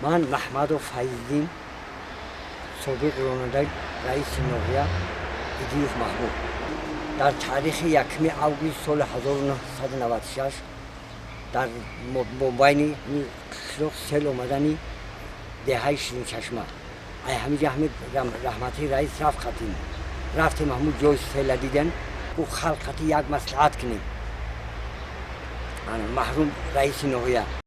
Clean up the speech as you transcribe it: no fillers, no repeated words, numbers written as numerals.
من محمد فیض‌دین سابق راننده رئیس ناحیه ادریس محمود در تاریخ 1 آگوست سال 1996 در مبین قشلاق سیل آمدنی دهه شیرین چشمه همینجا همه رحمتی رئیس رفتیم محمود جای سیل دیدن و خلقتی یک مصلحت کنیم محروم رئیس ناحیه